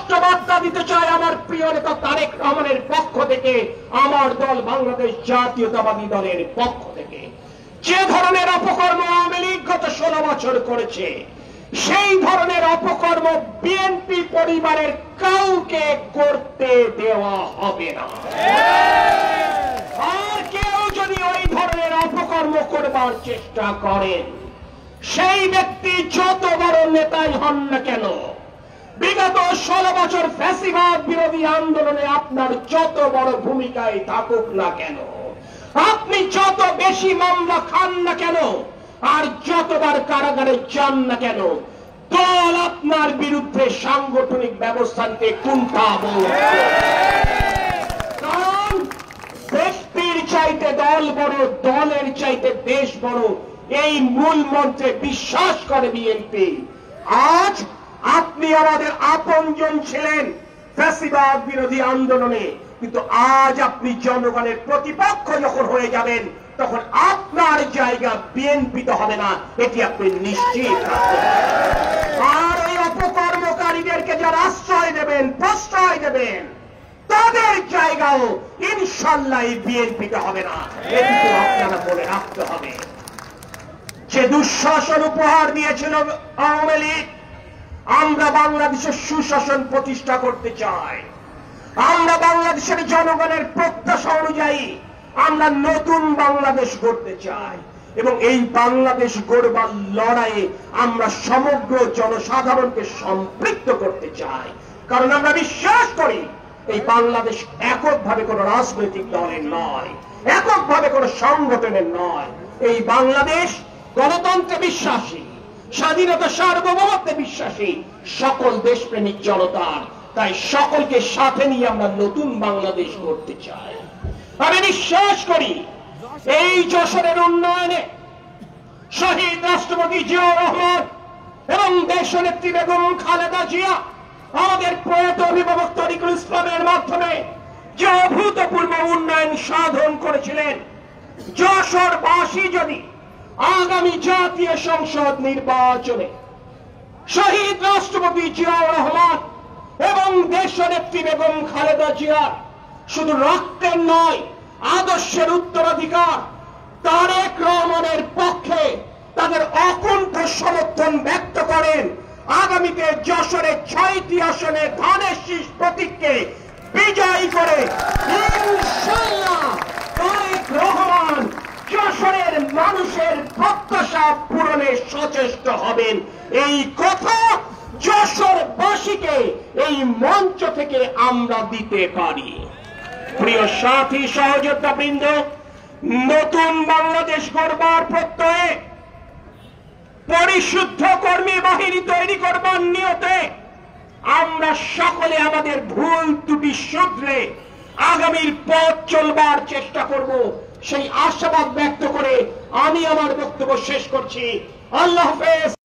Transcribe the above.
স্পষ্ট বার্তা দিতে চাই আমার প্রিয় নেতা তারেক রহমানের পক্ষ থেকে, আমার দল বাংলাদেশ জাতীয়তাবাদী দলের পক্ষ থেকে। যে ধরনের অপকর্ম আওয়ামী লীগ গত 16 বছর করেছে, সেই ধরনের অপকর্ম বিএনপি পরিবারের কাউকে করতে দেওয়া হবে না। আর কেউ যদি ওই ধরনের অপকর্ম করবার চেষ্টা করেন, সেই ব্যক্তি যত বড় নেতাই হন না কেন, বিগত 16 বছর ফ্যাসিবাদ বিরোধী আন্দোলনে আপনার যত বড় ভূমিকায় থাকুক না কেন, আপনি যত বেশি মামলা খান না কেন, আর যতবার কারাগারে যান না কেন, দল আপনার বিরুদ্ধে সাংগঠনিক ব্যবস্থা নিতে কুণ্ঠাবো। কারণ ব্যক্তির চাইতে দল বড়, দলের চাইতে দেশ বড়, এই মূল মন্ত্রে বিশ্বাস করে বিএনপি। আজ আপনি আমাদের আপনজন ছিলেন ফ্যাসিবাদ বিরোধী আন্দোলনে, কিন্তু আজ আপনি জনগণের প্রতিপক্ষ যখন হয়ে যাবেন, তখন আপনার জায়গা বিএনপিতে হবে না, এটি আপনি নিশ্চিত রাখতে পারেন। আর এই অপকর্মকারীদেরকে যারা আশ্রয় দেবেন, প্রশ্রয় দেবেন, তাদের জায়গাও ইনশাল্লাহ এই বিএনপিতে হবে না, এটি তো আপনারা বলে রাখতে হবে। যে দুঃশাসন উপহার দিয়েছিল আওয়ামী লীগ, আমরা বাংলাদেশের সুশাসন প্রতিষ্ঠা করতে চাই। আমরা বাংলাদেশের জনগণের প্রত্যাশা অনুযায়ী আমরা নতুন বাংলাদেশ গড়তে চাই, এবং এই বাংলাদেশ গড়বার লড়াইয়ে আমরা সমগ্র জনসাধারণকে সম্পৃক্ত করতে চাই। কারণ আমরা বিশ্বাস করি এই বাংলাদেশ এককভাবে কোন রাজনৈতিক দলের নয়, এককভাবে কোন সংগঠনের নয়। এই বাংলাদেশ গণতন্ত্রে বিশ্বাসী, স্বাধীনতা সার্বভৌমত্বে বিশ্বাসী সকল দেশপ্রেমিক জনতার। তাই সকলকে সাথে নিয়ে আমরা নতুন বাংলাদেশ করতে চাই। আমি বিশ্বাস করি এই যশোরের উন্নয়নে শহীদ রাষ্ট্রপতি জিয়াউর রহমান এবং দেশনেত্রী বেগম খালেদা জিয়া আমাদের প্রয়াত অভিভাবক তরিকুল ইসলামের মাধ্যমে যে অভূতপূর্ব উন্নয়ন সাধন করেছিলেন, যশোরবাসী যদি আগামী জাতীয় সংসদ নির্বাচনে শহীদ রাষ্ট্রপতি জিয়াউর রহমান এবং দেশনেত্রী বেগম খালেদা জিয়ার শুধু রক্তের নয়, আদর্শের উত্তরাধিকার তারেক রহমানের পক্ষে তাদের অকুণ্ঠ সমর্থন ব্যক্ত করেন, আগামীতে যশোরের 6টি আসনে ধানের শীষ প্রতীককে বিজয়ী করে ইনশাআল্লাহ তারেক রহমান যশোরের মানুষের প্রত্যাশা পূরণে সচেষ্ট হবেন, এই কথা যশোরবাসীকে এই মঞ্চ থেকে আমরা দিতে পারি। প্রিয় সাথী সহযোদ্ধা বৃন্দ, নতুন বাংলাদেশ গড়বার প্রত্যয়ে পরিশুদ্ধ কর্মী বাহিনী তৈরি করবার নিয়তে আমরা সকলে আমাদের ভুল ত্রুটি শুধরে আগামীর পথ চলবার চেষ্টা করব, সেই আশাবাদ ব্যক্ত করে আমি আমার বক্তব্য শেষ করছি। আল্লাহ হাফেজ।